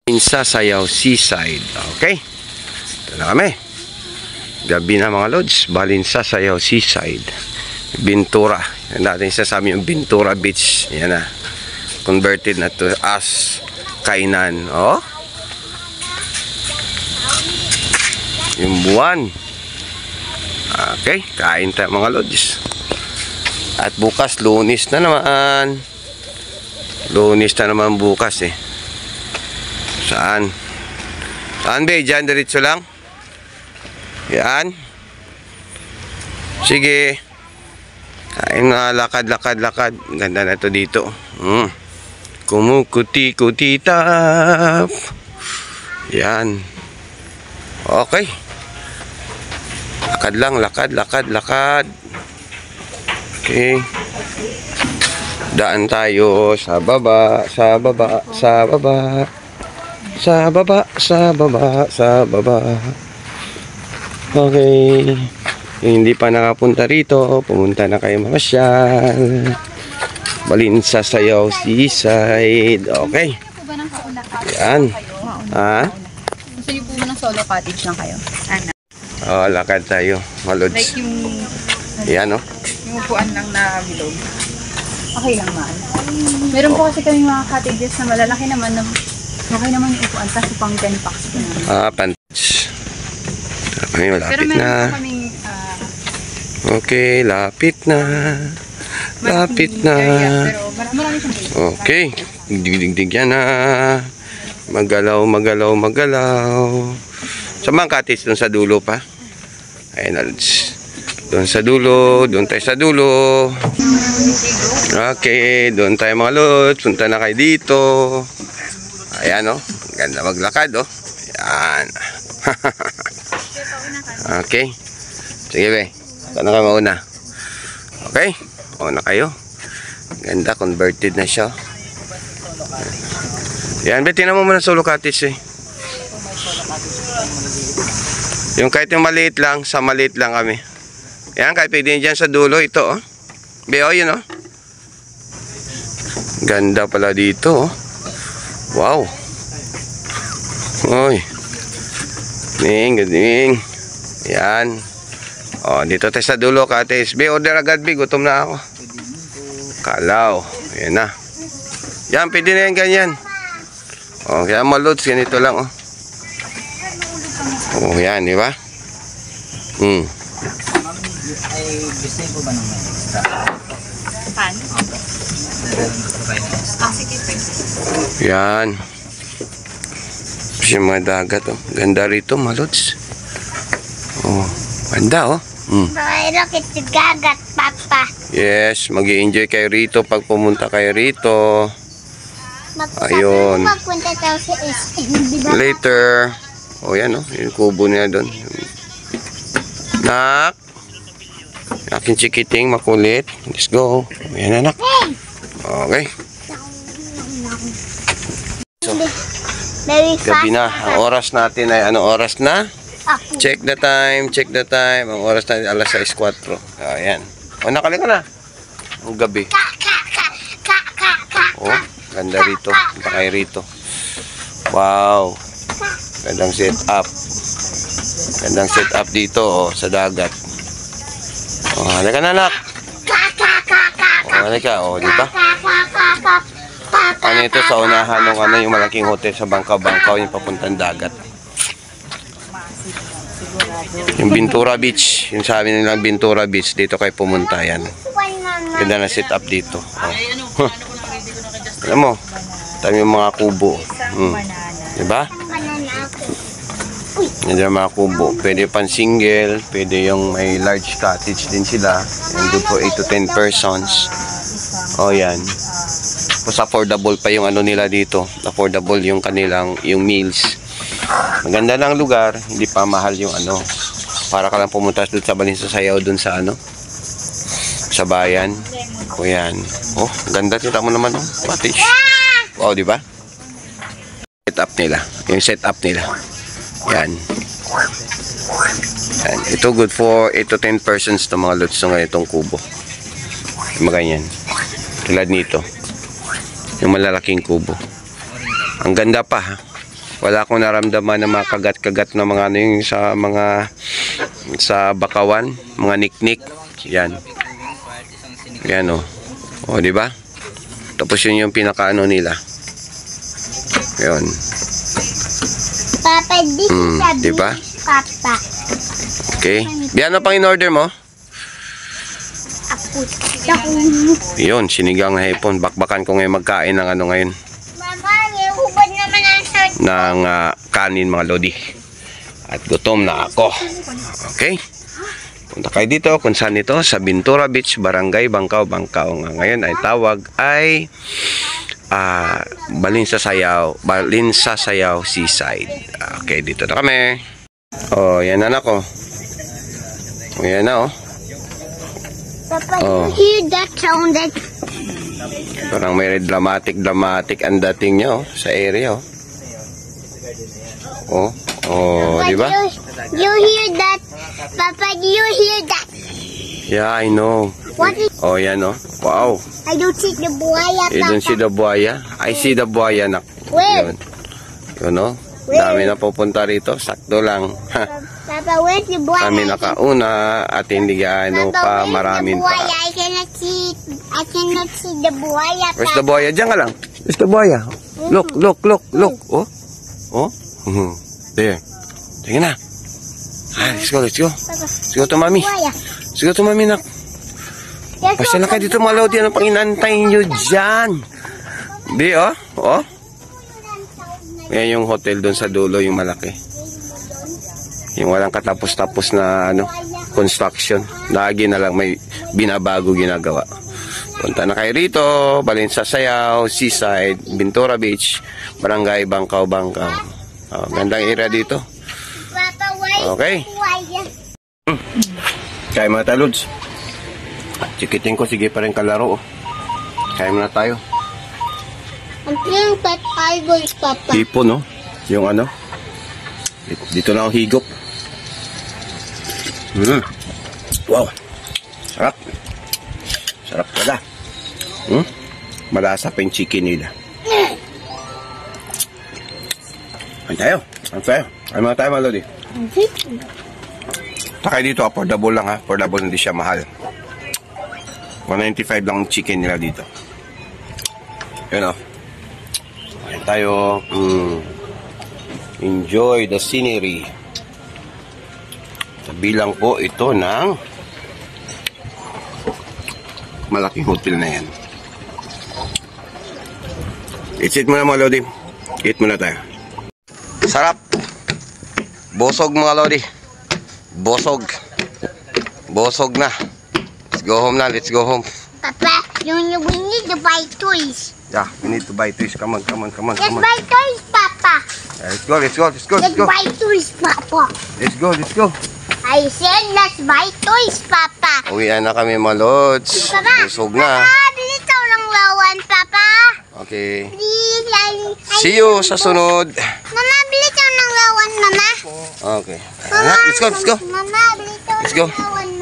Sasayaw Seaside. Okay, ito na kami. Gabi na mga lods. Balin Sasayaw Seaside, Bintura. Yan natin isa sa amin yung Bintura Beach. Yan na, converted na to as kainan. Oh, yung buwan. Okay, kain tayo mga lods. At bukas Lunes na naman. Lunes na naman bukas eh. Saan? Saan ba? Diyan, diretso lang? Yan. Sige. Kain na, lakad. Ganda na ito dito. Kumukuti-kutitap. Yan. Okay. Lakad lang, lakad. Okay. Daan tayo sa baba. Okay. Hindi pa nakapunta rito, pumunta na kayo mamasyal. Balin Sasayaw Seaside. Okay. Yan. Ha? Gusto niyo po ng solo cottage lang kayo? Ano? Oh, lakad tayo, malods. Like yung... Yan, oh. Yung upuan lang na bilog. Okay lang, mahal. Meron po kasi kami mga cottages na malalaki naman na okay naman yung upuan, kasi pang 10 packs po naman. Pants. Okay, malapit pero meron na. po kaming... Okay, lapit na. Pero marami siyang place. Okay, dig yan na. Magalaw. Sa mga cottage doon sa dulo pa. Ayan, doon sa dulo, doon tayo sa dulo. Okay, doon tayo mga lods. Punta na kayo dito. Ayan, oh. Ganda maglakad, oh. Ayan. Okay. Sige, be. Saan na kayo mauna? Okay. Mauna kayo. Ganda, converted na siya. Ayan, be. Tingnan mo muna solo cottage, eh. Yung kahit yung maliit lang, sa maliit lang kami. Ayan, kahit pwede dyan sa dulo, ito, oh. Be, oh, yun, oh. Ganda pala dito, oh. Wow. Oy. Gading. Yan. Oh, dito tayo sa dulo, kates. Be, order agad, be. Gutom na ako. Kalaw. Ayan na. Yan, pwede na yan ganyan. Oh, kaya malods, ganito lang, oh. Oh, yan, di ba? Ay, gusto po ba ng extra? Pan? Yan. Kasi mga dagat, oh. Ganda rito, malods. Oh, ganda, oh. Bakit gagat, Papa? Yes, mag-i-enjoy kayo rito pag pumunta kayo rito. Ayun. Magpunta tayo sa SM, di ba? Later. Oh, yan, oh. Yung kubo niya doon. Nak. Aking chikiting, makulit. Let's go. Ayan, anak. Okay. So, gabi na. Ang oras natin ay anong oras na? Check the time. Ang oras natin alas 6:04. Ayan. O, nakali ka na. Ang gabi. Oh, ganda rito. Punta kayo rito. Wow. Gandang setup. Dito, oh, sa dagat. Oh, halika na, anak. Oh, halika, oh, di ba? Ano ito sa unahan ng ano, yung malaking hotel sa Bangka-Bangka, yung papuntang dagat. Yung Bintura Beach, yung sabi nilang Bintura Beach, dito kayo pumunta yan. Ganda na setup dito. Oh. Alam mo, tayo yung mga kubo. Diba? Yan yung mga kubo. Pwede pan single, pwede yung may large cottage din sila. And good for 8 to 10 persons. O yan. Tapos affordable pa yung ano nila dito. Affordable yung kanilang, yung meals. Maganda lang lugar, hindi pa mahal yung ano. Para ka lang pumunta doon sa Balin Sasayaw doon sa ano. Sa bayan. O yan. Oh, ganda. Kita mo naman, oh. Cottage. Wow, di ba? Setup nila. Yung setup nila. Yan. Yan. Ito good for 8 to 10 persons to mga lots ng ganitong kubo. Yung mga ganyan. Tulad nito. Yung malalaking kubo. Ang ganda pa, ha. Wala akong naramdaman na mga kagat-kagat na mga ano yung sa bakawan, mga niknik. Yan. Yan o. O, di ba? Tapos yun yung pinakaano nila. Yun. Papa, this is a diba? beef, Papa. Okay. Di ano pang in-order mo? Yun, sinigang hipon. Bakbakan ko ngayon magkain ng ano ngayon. Mama, may hubad naman ang shirt. Ng kanin mga lodi. At gutom na ako. Okay. Punta kayo dito kung saan ito. Sa Bintura Beach, Barangay Bangkaw. Ngayon ay tawag ay Balinsasayaw Seaside. Okay, dito na kami. Oh, yan na ko. Yan na oh. Papa, Oh. you hear that sound? That Parang may dramatic ang dating niya oh, sa area oh. Oh, di ba? You hear that? Papa, do you hear that? Yeah, I know. What is? Oh, yan oh. Wow. I don't see the buhaya, You don't see the buhaya? I see the buhaya na. Where? Yun. Yun oh. Dami na pupunta rito. Sakto lang. Papa, where's the buhaya? Kami nakauna at hindi gaano pa maraming pa. I cannot see the buhaya. Where's the buhaya? Diyan ka lang. Where's the buhaya? Look. Oh. Oh. There. Tingnan na. Let's go. Let's go to mami. Buhaya. Let's go to mami nak. Pasya na kayo dito mga lodi. Ano pang inantay nyo dyan? Di oh. Oh. Yan yung hotel doon sa dulo, yung malaki. Yung walang katapos-tapos na ano, construction. Lagi na lang may binabago ginagawa. Punta na kayo rito, Balinsasayaw, Seaside, Bintura Beach, Barangay Bangkaw. Oh, gandang area dito. Papa, where's Okay. the buhaya? Kaya mga taluds. Chikiting ko, sige pa rin kalaro. Kaya muna tayo. I'm playing pet ivory, Papa. Tipo, no? Yung ano? Dito na ako higop. Wow. Sarap. Sarap pala. Malasa pa yung chicken nila. Ano tayo? Ano mga tayo mga lodi? Takay dito, affordable lang ha. Affordable, hindi siya mahal. 195 lang ang chicken nila dito. Yun o. Ayan tayo. Enjoy the scenery. Bilang po ito ng malaking hotel na yan. Eat muna mga lodi. Eat muna tayo. Sarap. Bosog mga lodi. Bosog na. Let's go home na. Let's go home. Papa, we need to buy toys. Yeah, we need to buy toys. Come on. Let's buy toys, Papa. Let's go. Let's buy toys, Papa. Let's go. I said let's buy toys, Papa. Uwian na kami mga lods. Papa, Busog na. Papa, bili tayo ng lawan, Papa. Okay. Please, See you sa sunod. Mama, bili tayo ng lawan, Mama. Okay. Let's go. Mama, bili tayo Let's go. ng lawan,